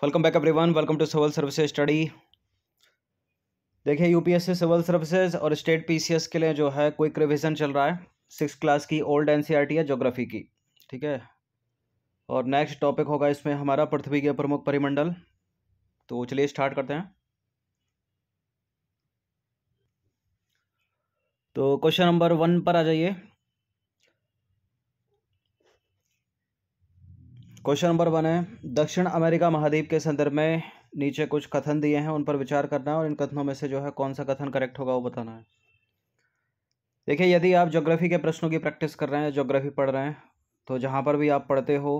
Welcome back everyone, welcome to civil services study. देखिए, UPSC civil services और state PCS के लिए जो है क्विक रिवीजन चल रहा है। 6th क्लास की ओल्ड एनसीईआरटी है ज्योग्राफी की, ठीक है। और नेक्स्ट टॉपिक होगा इसमें हमारा पृथ्वी के प्रमुख परिमंडल। तो चलिए स्टार्ट करते हैं। तो क्वेश्चन नंबर 1 पर आ जाइए। क्वेश्चन नंबर 1 है, दक्षिण अमेरिका महाद्वीप के संदर्भ में नीचे कुछ कथन दिए हैं, उन पर विचार करना है और इन कथनों में से जो है कौन सा कथन करेक्ट होगा वो बताना है। देखिए, यदि आप ज्योग्राफी के प्रश्नों की प्रैक्टिस कर रहे हैं, ज्योग्राफी पढ़ रहे हैं, तो जहाँ पर भी आप पढ़ते हो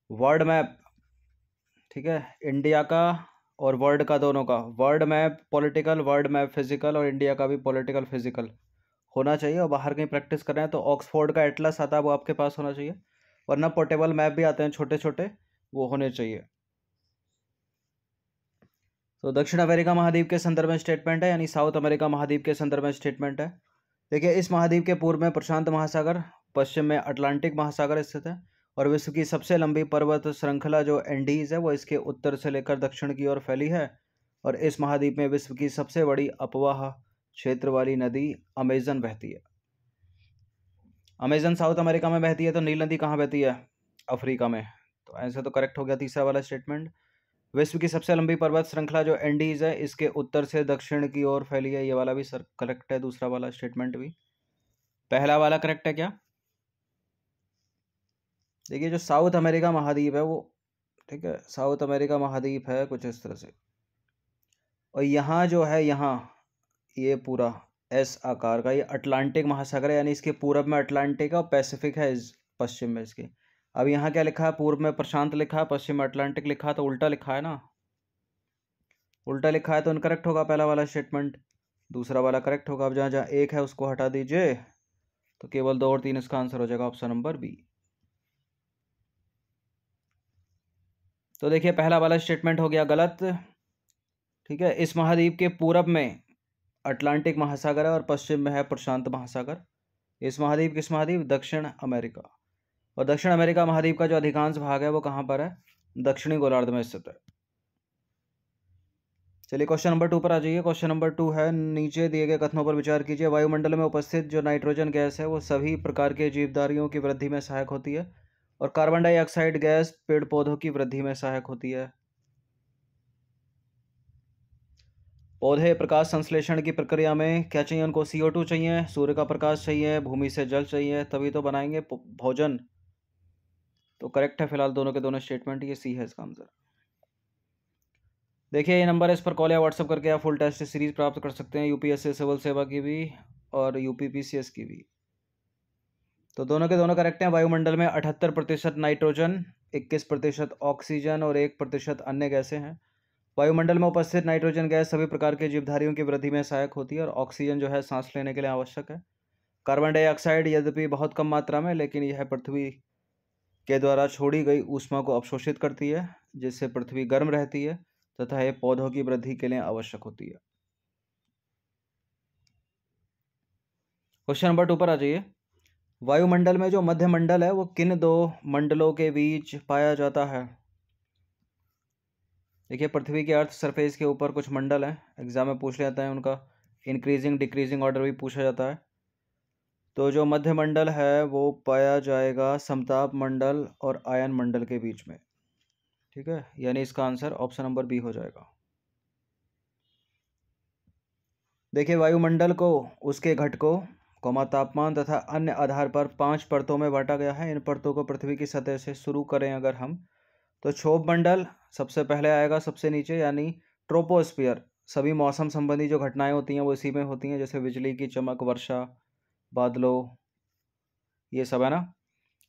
वर्ल्ड मैप, ठीक है, इंडिया का और वर्ल्ड का, दोनों का world map political, world map physical और इंडिया का भी पॉलिटिकल फिजिकल होना चाहिए। और बाहर कहीं प्रैक्टिस कर रहे हैं तो ऑक्सफोर्ड का एटलस आता है, वो आपके पास होना चाहिए। वरना पोर्टेबल मैप भी आते हैं छोटे छोटे, वो होने चाहिए। तो दक्षिण अमेरिका महाद्वीप के संदर्भ में स्टेटमेंट है, यानी साउथ अमेरिका महाद्वीप के संदर्भ में स्टेटमेंट है। देखिए, इस महाद्वीप के पूर्व में प्रशांत महासागर, पश्चिम में अटलांटिक महासागर स्थित है और विश्व की सबसे लंबी पर्वत श्रृंखला जो एंडीज है वो इसके उत्तर से लेकर दक्षिण की ओर फैली है। और इस महाद्वीप में विश्व की सबसे बड़ी अपवाह क्षेत्र वाली नदी अमेजन बहती है। अमेजन साउथ अमेरिका में बहती है, तो नील नदी कहाँ बहती है? अफ्रीका में। तो ऐसे तो करेक्ट हो गया तीसरा वाला स्टेटमेंट। विश्व की सबसे लंबी पर्वत श्रृंखला जो एंडीज है इसके उत्तर से दक्षिण की ओर फैली है, ये वाला भी सर करेक्ट है, दूसरा वाला स्टेटमेंट भी। पहला वाला करेक्ट है क्या? देखिए, जो साउथ अमेरिका महाद्वीप है वो, ठीक है, साउथ अमेरिका महाद्वीप है कुछ इस तरह से, और यहाँ जो है, यहाँ ये पूरा एस आकार का, ये अटलांटिक महासागर है, यानी इसके पूरब में अटलांटिक है और पैसिफिक है इस पश्चिम में इसके। अब यहाँ क्या लिखा है? पूर्व में प्रशांत लिखा है, पश्चिम में अटलांटिक लिखा है, तो उल्टा लिखा है ना, उल्टा लिखा है तो इनकरेक्ट होगा पहला वाला स्टेटमेंट। दूसरा वाला करेक्ट होगा। अब जहाँ जहाँ एक है उसको हटा दीजिए, तो केवल 2 और 3 इसका आंसर हो जाएगा, ऑप्शन नंबर बी। तो देखिए, पहला वाला स्टेटमेंट हो गया गलत, ठीक है। इस महाद्वीप के पूरब में अटलांटिक महासागर है और पश्चिम में है प्रशांत महासागर। इस महाद्वीप, किस महाद्वीप? दक्षिण अमेरिका। और दक्षिण अमेरिका महाद्वीप का जो अधिकांश भाग है वो कहाँ पर है? दक्षिणी गोलार्ध में स्थित है। चलिए क्वेश्चन नंबर 2 पर आ जाइए। क्वेश्चन नंबर 2 है, नीचे दिए गए कथनों पर विचार कीजिए। वायुमंडल में उपस्थित जो नाइट्रोजन गैस है वो सभी प्रकार के जीवधारियों की वृद्धि में सहायक होती है और कार्बन डाइऑक्साइड गैस पेड़ पौधों की वृद्धि में सहायक होती है। पौधे प्रकाश संश्लेषण की प्रक्रिया में क्या चाहिए उनको? CO2 चाहिए, सूर्य का प्रकाश चाहिए, भूमि से जल चाहिए, तभी तो बनाएंगे भोजन। तो करेक्ट है फिलहाल दोनों के दोनों स्टेटमेंट, ये सी है इसका आंसर। देखिए, ये नंबर है, इस पर कॉल या व्हाट्सअप करके आप फुल टेस्ट सीरीज प्राप्त कर सकते हैं, यूपीएससी सिविल सेवा की भी और यूपीपीसीएस की भी। तो दोनों के दोनों करेक्ट हैं। वायुमंडल में 78% नाइट्रोजन, 21% ऑक्सीजन और 1% अन्य गैसें हैं। वायुमंडल में उपस्थित नाइट्रोजन गैस सभी प्रकार के जीवधारियों की वृद्धि में सहायक होती है और ऑक्सीजन जो है सांस लेने के लिए आवश्यक है। कार्बन डाइऑक्साइड यद्यपि बहुत कम मात्रा में, लेकिन यह पृथ्वी के द्वारा छोड़ी गई ऊष्मा को अवशोषित करती है, जिससे पृथ्वी गर्म रहती है तथा यह पौधों की वृद्धि के लिए आवश्यक होती है। क्वेश्चन नंबर 2 पर आ जाइए। वायुमंडल में जो मध्य मंडल है वो किन दो मंडलों के बीच पाया जाता है? देखिए, पृथ्वी के अर्थ सरफेस के ऊपर कुछ मंडल हैं, एग्जाम में पूछ लेते हैं, उनका इंक्रीजिंग डिक्रीजिंग ऑर्डर भी पूछा जाता है। तो जो मध्य मंडल है वो पाया जाएगा समताप मंडल और आयन मंडल के बीच में, ठीक है, यानी इसका आंसर ऑप्शन नंबर बी हो जाएगा। देखिए, वायुमंडल को उसके घटकों, तापमान तथा अन्य आधार पर 5 परतों में बांटा गया है। इन परतों को पृथ्वी की सतह से शुरू करें अगर हम, तो क्षोभ मंडल सबसे पहले आएगा, सबसे नीचे, यानी ट्रोपोस्फियर। सभी मौसम संबंधी जो घटनाएं होती हैं वो इसी में होती हैं, जैसे बिजली की चमक, वर्षा, बादलों, ये सब है ना।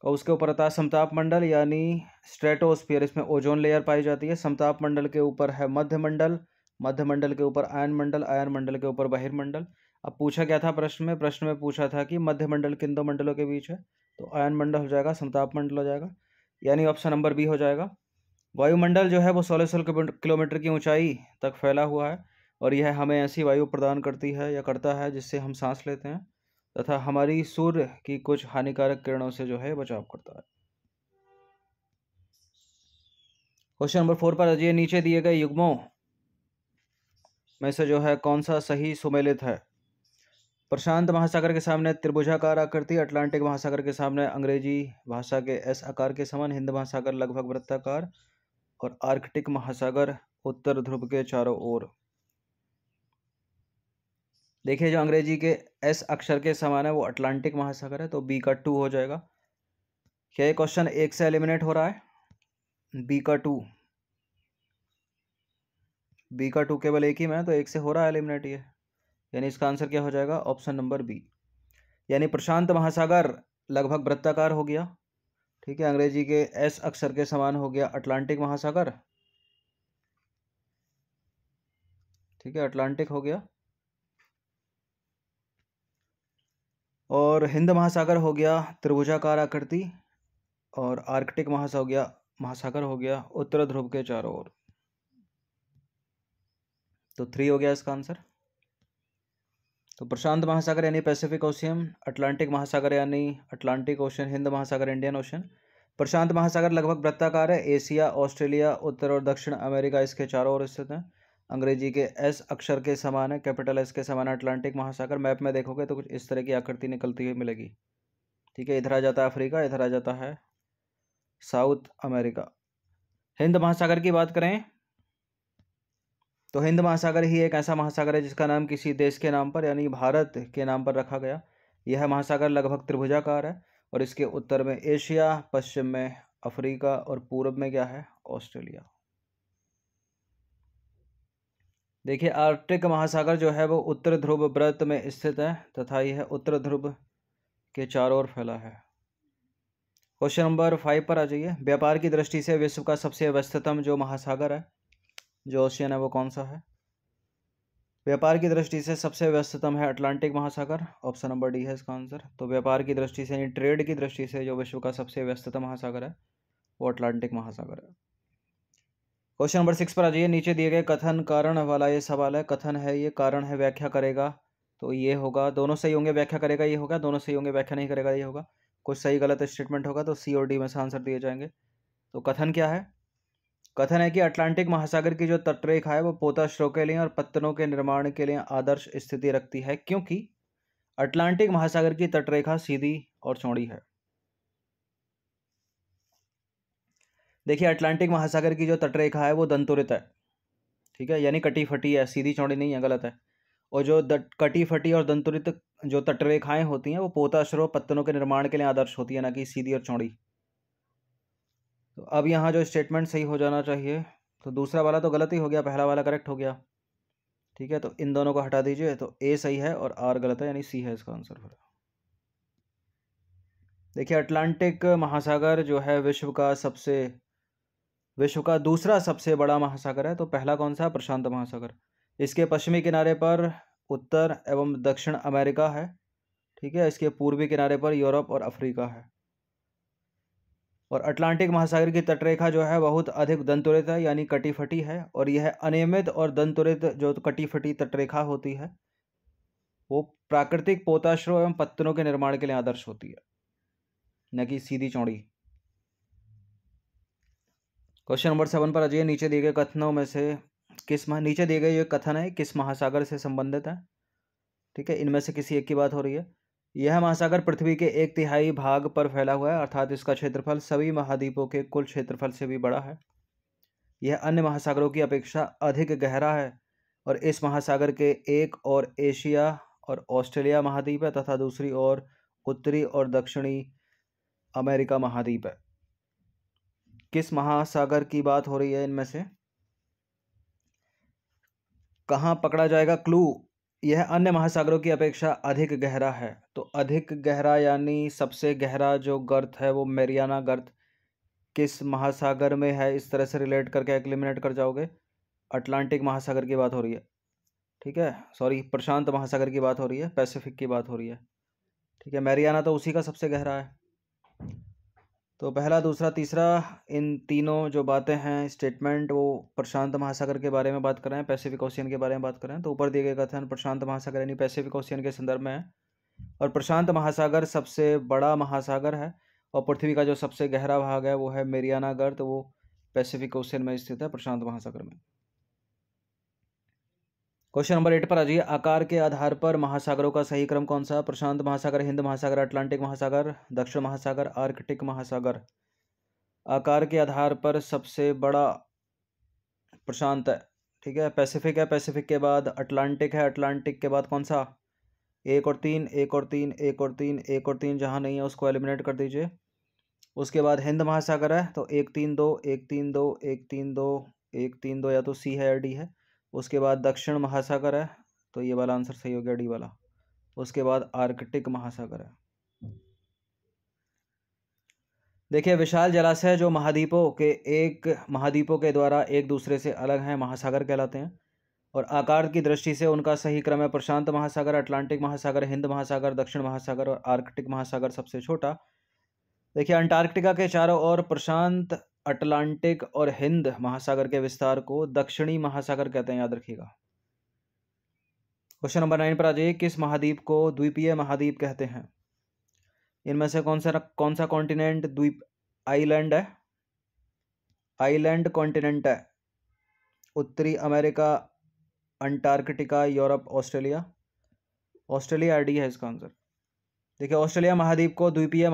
और उसके ऊपर आता है समताप मंडल यानी स्ट्रेटोस्फियर, इसमें ओजोन लेयर पाई जाती है। समताप मंडल के ऊपर है मध्य मंडल, मध्य मंडल के ऊपर आयन मंडल, आयन मंडल के ऊपर बहिर्मंडल। अब पूछा क्या था प्रश्न में पूछा था कि मध्य मंडल किन दो मंडलों के बीच है, तो आयन मंडल हो जाएगा, समताप मंडल हो जाएगा, यानी ऑप्शन नंबर बी हो जाएगा। वायुमंडल जो है वो 1600 किलोमीटर की ऊंचाई तक फैला हुआ है और यह हमें ऐसी वायु प्रदान करती है या करता है जिससे हम सांस लेते हैं तथा हमारी सूर्य की कुछ हानिकारक किरणों से जो है बचाव करता है। क्वेश्चन नंबर 4 पर अजय नीचे दिए गए युग्मों में से जो है कौन सा सही सुमेलित है? प्रशांत महासागर के सामने त्रिभुजाकार आकृति, अटलांटिक महासागर के सामने अंग्रेजी भाषा के एस आकार के समान, हिंद महासागर लगभग वृत्ताकार और आर्कटिक महासागर उत्तर ध्रुव के चारों ओर। देखिए जो अंग्रेजी के एस अक्षर के समान है वो अटलांटिक महासागर है, तो बी का 2 हो जाएगा। क्या ये क्वेश्चन एक से एलिमिनेट हो रहा है? बी का 2, बी का 2 केवल एक ही में है, तो एक से हो रहा है एलिमिनेट ये, यानी इसका आंसर क्या हो जाएगा? ऑप्शन नंबर बी, यानी प्रशांत महासागर लगभग वृत्ताकार हो गया, ठीक है, अंग्रेजी के एस अक्षर के समान हो गया अटलांटिक महासागर, ठीक है, अटलांटिक हो गया, और हिंद महासागर हो गया त्रिभुजाकार आकृति, और आर्कटिक महासागर हो गया उत्तर ध्रुव के चारों ओर। तो 3 हो गया इसका आंसर। तो प्रशांत महासागर यानी पैसिफिक ओशियन, अटलांटिक महासागर यानी अटलांटिक ओशन, हिंद महासागर इंडियन ओशन। प्रशांत महासागर लगभग वृत्ताकार है, एशिया, ऑस्ट्रेलिया, उत्तर और दक्षिण अमेरिका इसके चारों ओर स्थित है, अंग्रेजी के एस अक्षर के समान है, कैपिटल एस के समान है अटलांटिक महासागर। मैप में देखोगे तो कुछ इस तरह की आकृति निकलती हुई मिलेगी, ठीक है, इधर आ जाता है अफ्रीका, इधर आ जाता है साउथ अमेरिका। हिंद महासागर की बात करें तो हिंद महासागर ही एक ऐसा महासागर है जिसका नाम किसी देश के नाम पर यानी भारत के नाम पर रखा गया। यह महासागर लगभग त्रिभुजाकार है और इसके उत्तर में एशिया, पश्चिम में अफ्रीका और पूर्व में क्या है? ऑस्ट्रेलिया। देखिए आर्कटिक महासागर जो है वो उत्तर ध्रुव वृत्त में स्थित है तथा यह उत्तर ध्रुव के चारों ओर फैला है। क्वेश्चन नंबर 5 पर आ जाइए। व्यापार की दृष्टि से विश्व का सबसे व्यस्ततम जो महासागर है, जो ओशियन है, वो कौन सा है? व्यापार की दृष्टि से सबसे व्यस्ततम है अटलांटिक महासागर, ऑप्शन नंबर डी है इसका आंसर। तो व्यापार की दृष्टि से यानी ट्रेड की दृष्टि से जो विश्व का सबसे व्यस्ततम महासागर है वो अटलांटिक महासागर है। क्वेश्चन नंबर 6 पर आ जाइए। नीचे दिए गए कथन कारण वाला ये सवाल है, कथन है ये, कारण है, व्याख्या करेगा, तो ये होगा, दोनों सही होंगे, व्याख्या करेगा ये होगा, दोनों सही होंगे, व्याख्या नहीं करेगा ये होगा। कुछ सही गलत स्टेटमेंट होगा तो सी और डी में से आंसर दिए जाएंगे। तो कथन क्या है? कथन है कि अटलांटिक महासागर की जो तटरेखा है वो पोताश्रों के लिए और पत्तनों के निर्माण के लिए आदर्श स्थिति रखती है, क्योंकि अटलांटिक महासागर की तटरेखा सीधी और चौड़ी है। देखिए अटलांटिक महासागर की जो तटरेखा है वो दंतुरित है, ठीक है, यानी कटी फटी है, सीधी चौड़ी नहीं है, गलत है। और जो कटी फटी और दंतुरित जो तटरेखाएं होती हैं वो पोताश्रों पत्तनों के निर्माण के लिए आदर्श होती है, ना कि सीधी और चौड़ी। तो अब यहाँ जो स्टेटमेंट सही हो जाना चाहिए, तो दूसरा वाला तो गलत ही हो गया, पहला वाला करेक्ट हो गया, ठीक है, तो इन दोनों को हटा दीजिए, तो ए सही है और आर गलत है, यानी सी है इसका आंसर फिर। देखिए अटलांटिक महासागर जो है विश्व का दूसरा सबसे बड़ा महासागर है। तो पहला कौन सा? प्रशांत महासागर। इसके पश्चिमी किनारे पर उत्तर एवं दक्षिण अमेरिका है, ठीक है, इसके पूर्वी किनारे पर यूरोप और अफ्रीका है। और अटलांटिक महासागर की तटरेखा जो है बहुत अधिक दंतुरित है, यानी कटी फटी है, और यह अनियमित और दंतुरित जो कटी फटी तटरेखा होती है वो प्राकृतिक पोताश्रों एवं पत्तनों के निर्माण के लिए आदर्श होती है, न कि सीधी चौड़ी। क्वेश्चन नंबर 7 पर आ जाइए। नीचे दिए गए कथनों में से नीचे दिए गए ये कथन है किस महासागर से संबंधित है, ठीक है, इनमें से किसी एक की बात हो रही है। यह महासागर पृथ्वी के 1/3 भाग पर फैला हुआ है, अर्थात इसका क्षेत्रफल सभी महाद्वीपों के कुल क्षेत्रफल से भी बड़ा है। यह अन्य महासागरों की अपेक्षा अधिक गहरा है और इस महासागर के एक और एशिया और ऑस्ट्रेलिया महाद्वीप है तथा दूसरी ओर उत्तरी और दक्षिणी अमेरिका महाद्वीप है। किस महासागर की बात हो रही है इनमें से? कहाँ पकड़ा जाएगा क्लू? यह अन्य महासागरों की अपेक्षा अधिक गहरा है, तो अधिक गहरा यानी सबसे गहरा जो गर्त है वो मैरियाना गर्त किस महासागर में है, इस तरह से रिलेट करके एलिमिनेट कर जाओगे। अटलांटिक महासागर की बात हो रही है, ठीक है, सॉरी प्रशांत महासागर की बात हो रही है, पैसिफिक की बात हो रही है, ठीक है, मैरियाना तो उसी का सबसे गहरा है। तो पहला, दूसरा, तीसरा, इन तीनों जो बातें हैं स्टेटमेंट वो प्रशांत महासागर के बारे में बात कर रहे हैं, पैसिफिक ओशियन के बारे में बात कर रहे हैं। तो ऊपर दिए गए कथन प्रशांत महासागर यानी पैसिफिक ओशियन के संदर्भ में है, और प्रशांत महासागर सबसे बड़ा महासागर है और पृथ्वी का जो सबसे गहरा भाग है वो है मैरियाना गर्त, वो पैसिफिक ओशियन में स्थित है, प्रशांत महासागर में। क्वेश्चन नंबर 8 पर आ जाइए। आकार के आधार पर महासागरों का सही क्रम कौन सा? प्रशांत महासागर, हिंद महासागर, अटलांटिक महासागर, दक्षिण महासागर, आर्कटिक महासागर। आकार के आधार पर सबसे बड़ा प्रशांत है, ठीक है। पैसिफिक है, पैसिफिक के बाद अटलांटिक है, अटलांटिक के बाद कौन सा? 1 और 3, 1 और 3, 1 और 3, 1 और 3, जहाँ नहीं है उसको एलिमिनेट कर दीजिए। उसके बाद हिंद महासागर है, तो 1 3 2, 1 3 2, 1 3 2, 1 3 2, या तो सी है या डी है। उसके बाद दक्षिण महासागर है, तो ये वाला आंसर सही हो गया, डी वाला। उसके बाद आर्कटिक महासागर है। देखिए, विशाल जलाशय जो महाद्वीपों के द्वारा एक दूसरे से अलग हैं, महासागर कहलाते हैं। और आकार की दृष्टि से उनका सही क्रम है प्रशांत महासागर, अटलांटिक महासागर, हिंद महासागर, दक्षिण महासागर और आर्कटिक महासागर सबसे छोटा। देखिए, अंटार्कटिका के चारों ओर प्रशांत, अटलांटिक और हिंद महासागर के विस्तार को दक्षिणी महासागर कहते हैं, याद रखिएगा। क्वेश्चन नंबर 9 पर आ जाइए। किस महाद्वीप को द्वीपीय महाद्वीप कहते हैं? इनमें से कौन सा कॉन्टिनेंट द्वीप आइलैंड है? आइलैंड कॉन्टिनेंट है। उत्तरी America, Antarctica, Europe, Australia. Australia D है इसका आंसर। देखिए, ऑस्ट्रेलिया महाद्वीप को द्वीपीय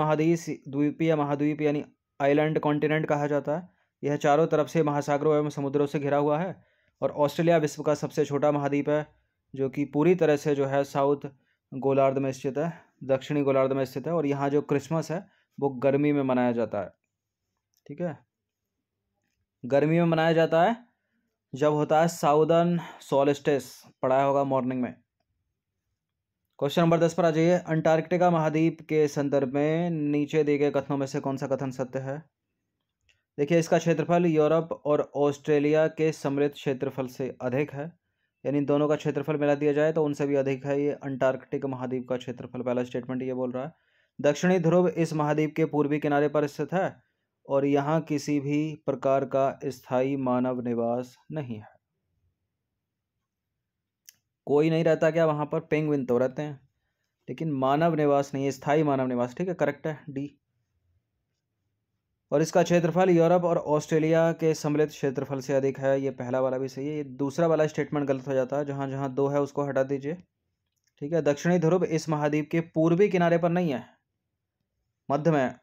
महाद्वीप यानी आइलैंड कॉन्टिनेंट कहा जाता है। यह चारों तरफ से महासागरों एवं समुद्रों से घिरा हुआ है। और ऑस्ट्रेलिया विश्व का सबसे छोटा महाद्वीप है, जो कि पूरी तरह से जो है साउथ गोलार्ध में स्थित है, दक्षिणी गोलार्ध में स्थित है। और यहाँ जो क्रिसमस है वो गर्मी में मनाया जाता है, ठीक है। गर्मी में मनाया जाता है जब होता है साउदर्न सोल्स्टिस, पढ़ाया होगा मॉर्निंग में। क्वेश्चन नंबर 10 पर आ जाइए। अंटार्कटिका महाद्वीप के संदर्भ में नीचे दिए गए कथनों में से कौन सा कथन सत्य है? देखिए, इसका क्षेत्रफल यूरोप और ऑस्ट्रेलिया के सम्मिलित क्षेत्रफल से अधिक है, यानी दोनों का क्षेत्रफल मिला दिया जाए तो उनसे भी अधिक है ये अंटार्कटिक महाद्वीप का क्षेत्रफल। पहला स्टेटमेंट ये बोल रहा है। दक्षिणी ध्रुव इस महाद्वीप के पूर्वी किनारे पर स्थित है और यहाँ किसी भी प्रकार का स्थायी मानव निवास नहीं है। कोई नहीं रहता क्या वहाँ पर? पेंगुइन तो रहते हैं, लेकिन मानव निवास नहीं है, स्थायी मानव निवास, ठीक है, करेक्ट है डी। और इसका क्षेत्रफल यूरोप और ऑस्ट्रेलिया के सम्मिलित क्षेत्रफल से अधिक है, ये पहला वाला भी सही है। ये दूसरा वाला स्टेटमेंट गलत हो जाता है, जहाँ जहाँ 2 है उसको हटा दीजिए, ठीक है। दक्षिणी ध्रुव इस महाद्वीप के पूर्वी किनारे पर नहीं है, मध्य में है,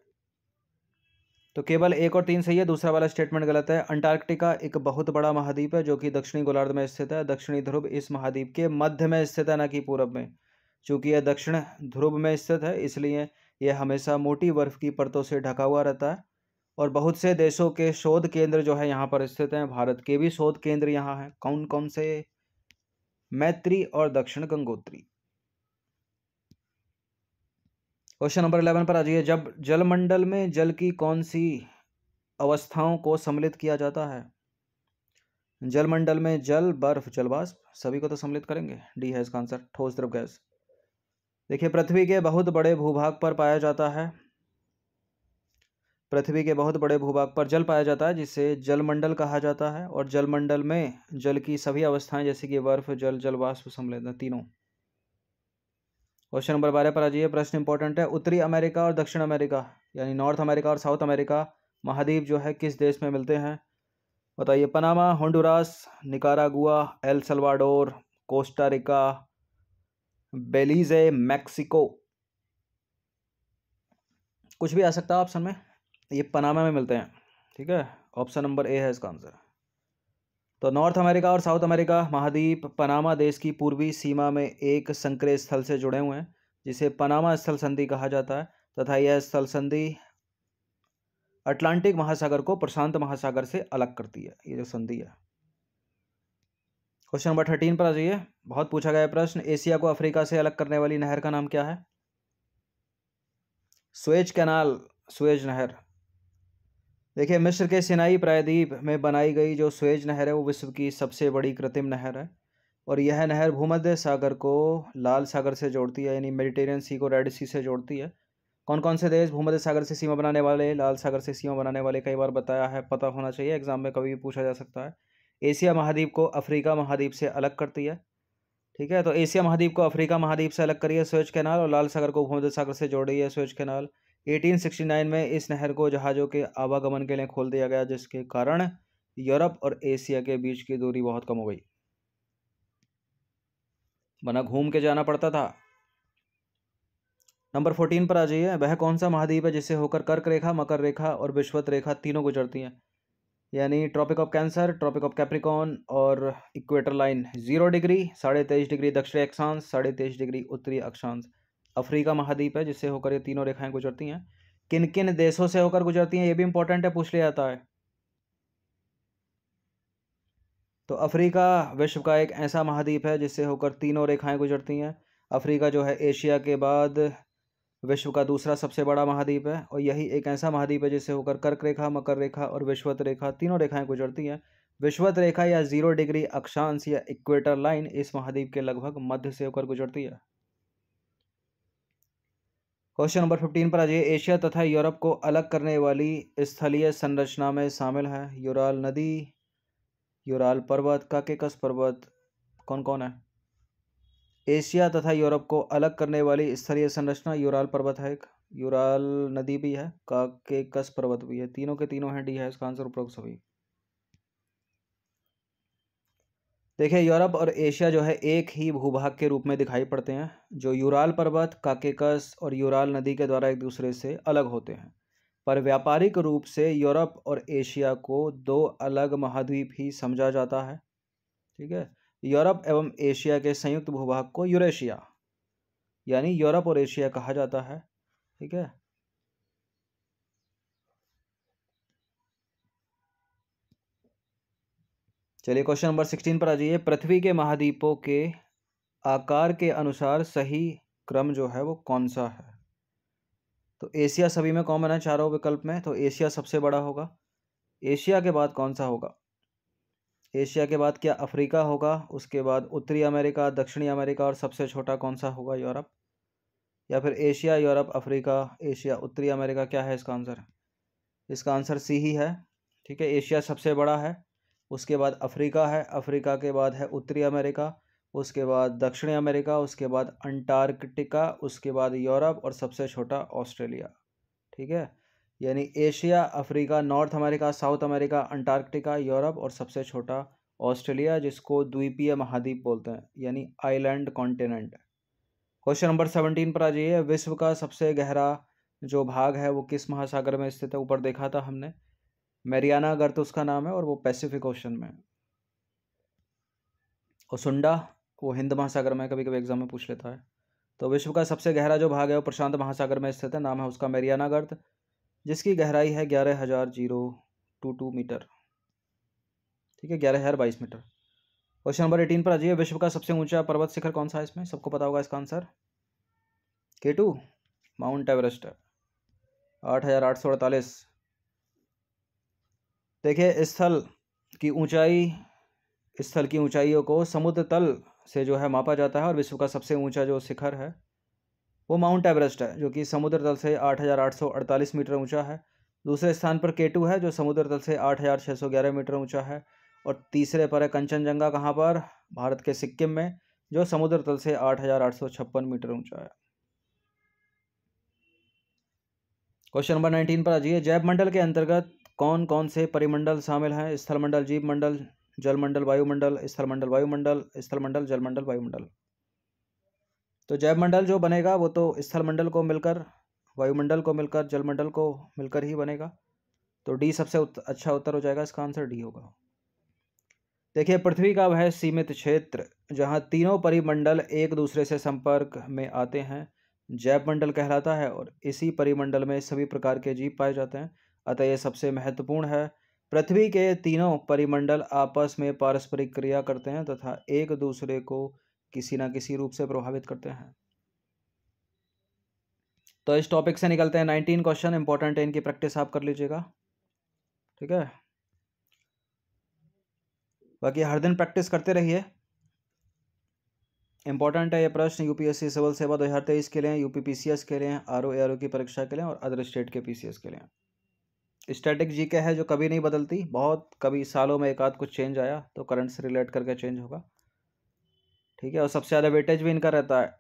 तो केवल 1 और 3 सही है, दूसरा वाला स्टेटमेंट गलत है। अंटार्कटिका एक बहुत बड़ा महाद्वीप है जो कि दक्षिणी गोलार्ध में स्थित है। दक्षिणी ध्रुव इस महाद्वीप के मध्य में स्थित है, न कि पूरब में। चूंकि यह दक्षिण ध्रुव में स्थित है, इसलिए यह हमेशा मोटी बर्फ की परतों से ढका हुआ रहता है। और बहुत से देशों के शोध केंद्र जो है यहाँ पर स्थित हैं। भारत के भी शोध केंद्र यहाँ हैं। कौन कौन से? मैत्री और दक्षिण गंगोत्री। क्वेश्चन नंबर 11 पर आ जाइए। जब जलमंडल में जल की कौन सी अवस्थाओं को सम्मिलित किया जाता है? जलमंडल में जल, बर्फ, जलवाष्प, सभी को तो सम्मिलित करेंगे, डी है इसका आंसर, ठोस, द्रव, गैस। देखिए, पृथ्वी के बहुत बड़े भूभाग पर पाया जाता है, पृथ्वी के बहुत बड़े भूभाग पर जल पाया जाता है, जिसे जलमंडल कहा जाता है। और जलमंडल में जल की सभी अवस्थाएं जैसे कि बर्फ, जल, जलवाष्प सम्मिलित हैं, तीनों। क्वेश्चन नंबर 12 पर आ जाइए। प्रश्न इंपॉर्टेंट है। उत्तरी अमेरिका और दक्षिण अमेरिका यानी नॉर्थ अमेरिका और साउथ अमेरिका महाद्वीप जो है किस देश में मिलते हैं? बताइए। Panama, Honduras, Nicaragua, El Salvador, Costa Rica, Belize, Mexico. कुछ भी आ सकता है ऑप्शन में। ये पनामा में मिलते हैं, ठीक है। ऑप्शन नंबर ए है इसका आंसर। तो नॉर्थ अमेरिका और साउथ अमेरिका महाद्वीप पनामा देश की पूर्वी सीमा में एक संक्रिय स्थल से जुड़े हुए हैं, जिसे पनामा स्थल संधि कहा जाता है। तथा यह स्थल संधि अटलांटिक महासागर को प्रशांत महासागर से अलग करती है, ये जो संधि है। क्वेश्चन नंबर 13 पर आ जाइए। बहुत पूछा गया प्रश्न। एशिया को अफ्रीका से अलग करने वाली नहर का नाम क्या है? सुएज कैनाल, सुएज नहर। देखिए, मिस्र के सिनाई प्रायद्वीप में बनाई गई जो सुएज नहर है वो विश्व की सबसे बड़ी कृत्रिम नहर है। और यह नहर भूमध्य सागर को लाल सागर से जोड़ती है, यानी मेडिटेरियन सी को रेड सी से जोड़ती है। कौन कौन से देश भूमध्य सागर से सीमा बनाने वाले, लाल सागर से सीमा बनाने वाले, कई बार बताया है, पता होना चाहिए, एग्जाम में कभी भी पूछा जा सकता है। एशिया महाद्वीप को अफ्रीका महाद्वीप से अलग करती है, ठीक है। तो एशिया महाद्वीप को अफ्रीका महाद्वीप से अलग करिए सुएज कैनाल, और लाल सागर को भूमध्य सागर से जोड़ी है सुएज कैनाल। 1869 में इस नहर को जहाज़ों के आवागमन के लिए खोल दिया गया, जिसके कारण यूरोप और एशिया के बीच की दूरी बहुत कम हो गई, वरना घूम के जाना पड़ता था। नंबर 14 पर आ जाइए। वह कौन सा महाद्वीप है जिससे होकर कर्क रेखा, मकर रेखा और विषुवत रेखा तीनों गुजरती हैं? यानी tropic of cancer, tropic of Capricorn और इक्वेटर लाइन। 0 डिग्री, 23.5 डिग्री दक्षिणी अक्षांश, 23.5 डिग्री उत्तरी अक्षांश अफ्रीका महाद्वीप है जिससे होकर ये तीनों रेखाएं गुजरती हैं। किन किन देशों से होकर गुजरती हैं ये भी इंपॉर्टेंट है, पूछ लिया जाता है। तो अफ्रीका विश्व का एक ऐसा महाद्वीप है जिससे होकर तीनों रेखाएं गुजरती हैं। अफ्रीका जो है एशिया के बाद विश्व का दूसरा सबसे बड़ा महाद्वीप है, और यही एक ऐसा महाद्वीप है जिससे होकर कर्क रेखा, मकर रेखा और विषुवत रेखा तीनों रेखाएं गुजरती हैं। विषुवत रेखा या 0 डिग्री अक्षांश या इक्वेटर लाइन इस महाद्वीप के लगभग मध्य से होकर गुजरती है। क्वेश्चन नंबर 15 पर आ जाइए। एशिया तथा यूरोप को अलग करने वाली स्थलीय संरचना में शामिल है यूराल नदी, यूराल पर्वत, काकेकस पर्वत, कौन कौन है? एशिया तथा यूरोप को अलग करने वाली स्थलीय संरचना यूराल पर्वत है एक, यूराल नदी भी है, काकेकस पर्वत भी है, तीनों के तीनों हैं, डी है इसका आंसर उपरोक्त सभी। देखिए यूरोप और एशिया जो है एक ही भूभाग के रूप में दिखाई पड़ते हैं। जो यूराल पर्वत, काकेकस और यूराल नदी के द्वारा एक दूसरे से अलग होते हैं, पर व्यापारिक रूप से यूरोप और एशिया को दो अलग महाद्वीप ही समझा जाता है। ठीक है, यूरोप एवं एशिया के संयुक्त भूभाग को यूरेशिया यानी यूरोप और एशिया कहा जाता है। ठीक है, चलिए क्वेश्चन नंबर 16 पर आ जाइए। पृथ्वी के महाद्वीपों के आकार के अनुसार सही क्रम जो है वो कौन सा है? तो एशिया सभी में कॉमन है चारों विकल्प में, तो एशिया सबसे बड़ा होगा। एशिया के बाद कौन सा होगा? एशिया के बाद क्या अफ्रीका होगा? उसके बाद उत्तरी अमेरिका, दक्षिणी अमेरिका और सबसे छोटा कौन सा होगा? यूरोप। या फिर एशिया, यूरोप, अफ्रीका, एशिया, उत्तरी अमेरिका, क्या है इसका आंसर? इसका आंसर सी ही है। ठीक है, एशिया सबसे बड़ा है, उसके बाद अफ्रीका है, अफ्रीका के बाद है उत्तरी अमेरिका, उसके बाद दक्षिणी अमेरिका, उसके बाद अंटार्कटिका, उसके बाद यूरोप और सबसे छोटा ऑस्ट्रेलिया। ठीक है, यानी Asia, Africa, north America, south America, Antarctica, Europe और सबसे छोटा ऑस्ट्रेलिया, जिसको द्वीपीय महाद्वीप बोलते हैं, यानी आइलैंड कॉन्टिनेंट। क्वेश्चन नंबर 17 पर आ जाइए। विश्व का सबसे गहरा जो भाग है वो किस महासागर में स्थित है? ऊपर देखा था हमने, मैरियाना गर्त उसका नाम है और वो पैसिफिक ओशन में। ओसुंडा वो हिंद महासागर में, कभी कभी एग्जाम में पूछ लेता है। तो विश्व का सबसे गहरा जो भाग है वो प्रशांत महासागर में स्थित है, नाम है उसका मैरियाना गर्त, जिसकी गहराई है 11,022 मीटर। ठीक है, 11,022 मीटर। क्वेश्चन नंबर 18 पर आ जाइए। विश्व का सबसे ऊंचा पर्वत शिखर कौन सा है? इसमें सबको पता होगा इसका आंसर, K2 माउंट एवरेस्ट है, 8,848। देखिए स्थल की ऊंचाइयों को समुद्र तल से जो है मापा जाता है, और विश्व का सबसे ऊंचा जो शिखर है वो माउंट एवरेस्ट है, जो कि समुद्र तल से 8,848 मीटर ऊंचा है। दूसरे स्थान पर K2 है जो समुद्र तल से 8,611 मीटर ऊंचा है, और तीसरे पर है कंचनजंगा, कहाँ पर? भारत के सिक्किम में, जो समुद्र तल से 8,856 मीटर ऊंचा है। क्वेश्चन नंबर 19 पर आ जाइए। जैव मंडल के अंतर्गत कौन कौन से परिमंडल शामिल हैं? स्थलमंडल, जीव मंडल, जलमंडल, वायुमंडल, स्थलमंडल, वायुमंडल, स्थलमंडल, जलमंडल, वायुमंडल। तो जैव मंडल जो बनेगा वो तो स्थलमंडल को मिलकर, वायुमंडल को मिलकर, जलमंडल को मिलकर ही बनेगा। तो डी सबसे अच्छा उत्तर हो जाएगा, इसका आंसर डी होगा। देखिए पृथ्वी का वह सीमित क्षेत्र जहाँ तीनों परिमंडल एक दूसरे से संपर्क में आते हैं जैव मंडल कहलाता है, और इसी परिमंडल में सभी प्रकार के जीव पाए जाते हैं, अतः यह सबसे महत्वपूर्ण है। पृथ्वी के तीनों परिमंडल आपस में पारस्परिक क्रिया करते हैं तथा एक दूसरे को किसी न किसी रूप से प्रभावित करते हैं। तो इस टॉपिक से निकलते हैं 19 क्वेश्चन, इंपॉर्टेंट है, इनकी प्रैक्टिस आप कर लीजिएगा। ठीक है, बाकी हर दिन प्रैक्टिस करते रहिए, इंपॉर्टेंट है ये प्रश्न यूपीएससी सिविल सेवा 2023 के लिए, यूपीपीसीएस के लिए, आरओ की परीक्षा के लिए और अदर स्टेट के पीसीएस के लिए। स्टैटिक जीके है जो कभी नहीं बदलती, बहुत कभी सालों में एक आध कुछ चेंज आया तो करंट से रिलेट करके चेंज होगा। ठीक है, और सबसे ज़्यादा वेटेज भी इनका रहता है